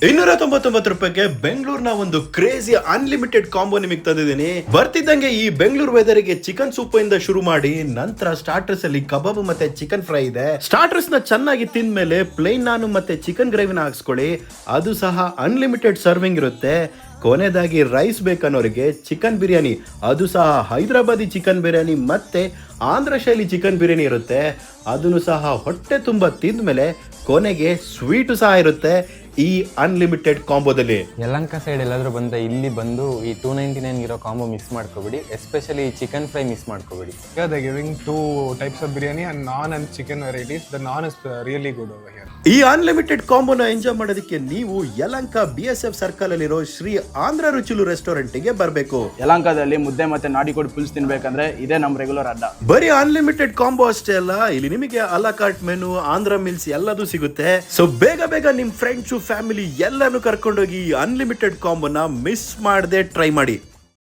299 ರೂಪಾಯಿಗೆ ಬೆಂಗಳೂರಿನ ಒಂದು ಕ್ರೇಜಿ ಅನ್ಲಿಮಿಟೆಡ್ ಕಾಂಬೋ ನಿಮಗೆ ತಂದಿದ್ದೀನಿ. ಬರ್ತಿದ್ದಂಗೆ ಈ ಬೆಂಗಳೂರು ವೆದರ್ಗೆ ಚಿಕನ್ ಸೂಪ್ ಇಂದ ಶುರು ಮಾಡಿ ನಂತರ ಸ್ಟಾರ್ಟರ್ಸ್ ಅಲ್ಲಿ ಕಬಾಬ್ ಮತ್ತೆ ಚಿಕನ್ ಫ್ರೈ ಇದೆ. ಸ್ಟಾರ್ಟರ್ಸ್ ನ ಚೆನ್ನಾಗಿ ತಿಂದ್ಮೇಲೆ ಪ್ಲೇನ್ ನಾನು ಮತ್ತೆ ಚಿಕನ್ ಗ್ರೇವಿನ ಹಾಕ್ಸ್ಕೊಳ್ಳಿ, ಅದು ಸಹ ಅನ್ಲಿಮಿಟೆಡ್ ಸರ್ವಿಂಗ್ ಇರುತ್ತೆ. ಕೊನೆಯದಾಗಿ ರೈಸ್ ಬೇಕನ್ನೋರಿಗೆ ಚಿಕನ್ ಬಿರಿಯಾನಿ, ಅದು ಸಹ ಹೈದರಾಬಾದಿ ಚಿಕನ್ ಬಿರಿಯಾನಿ ಮತ್ತೆ ಆಂಧ್ರ ಶೈಲಿ ಚಿಕನ್ ಬಿರಿಯಾನಿ ಇರುತ್ತೆ. ಅದನ್ನು ಸಹ ಹೊಟ್ಟೆ ತುಂಬ ತಿಂದ್ಮೇಲೆ ಕೊನೆಗೆ ಸ್ವೀಟು ಸಹ ಇರುತ್ತೆ ಈ ಅನ್ಲಿಮಿಟೆಡ್ ಕಾಂಬೋದಲ್ಲಿ. ಯಲಹಂಕ ಸೈಡ್ ಎಲ್ಲಾದ್ರೂ ಬಂದ್ರೆ ಇಲ್ಲಿ ಬಂದು ಈ 299 ಇರೋ ಕಾಂಬೋ ಮಿಸ್ ಮಾಡ್ಕೋಬೇಡಿ, ಎಸ್ಪೆಷಲಿ ಚಿಕನ್ ಫ್ರೈ ಮಿಸ್ ಮಾಡ್ಕೋಬೇಡಿ. Yeah, they're giving two types of biryani and naan and chicken varieties. The naan is really good over here. ಈ ಅನ್ಲಿಮಿಟೆಡ್ ಕಾಂಬೋನ ಎಂಜಾಯ್ ಮಾಡೋದಕ್ಕೆ ನೀವು ಯಲಹಂಕ BSF ಸರ್ಕಲ್ ಅಲ್ಲಿರೋ ಶ್ರೀ ಆಂಧ್ರ ರುಚಿಲು ರೆಸ್ಟೋರೆಂಟ್ ಗೆ ಬರಬೇಕು. ಯಲಹಂಕದಲ್ಲಿ ಮುದ್ದೆ ಮತ್ತೆ ನಾಡಿಕೋಡಿ ಪುಲ್ಸ್ ತಿನ್ಬೇಕಂದ್ರೆ ಇದೇ ನಮ್ಮ ರೆಗ್ಯುಲರ್ ಅಡ್ಡ. ಬರೀ ಅನ್ಲಿಮಿಟೆಡ್ ಕಾಂಬೋ ಅಷ್ಟೇ ಅಲ್ಲ, ಇಲ್ಲಿ ನಿಮಗೆ ಅಲಾಕಾರ್ಟ್ ಮೆನು, ಆಂಧ್ರ ಮಿಲ್ಸ್ ಎಲ್ಲದೂ ಸಿಗುತ್ತೆ. ಸೊ ಬೇಗ ಬೇಗ ನಿಮ್ ಫ್ರೆಂಡ್ಸು ಫ್ಯಾಮಿಲಿ ಎಲ್ಲಾನು ಕರ್ಕೊಂಡೋಗಿ ಅನ್ಲಿಮಿಟೆಡ್ ಕಾಂಬೋನ ಮಿಸ್ ಮಾಡದೆ ಟ್ರೈ ಮಾಡಿ.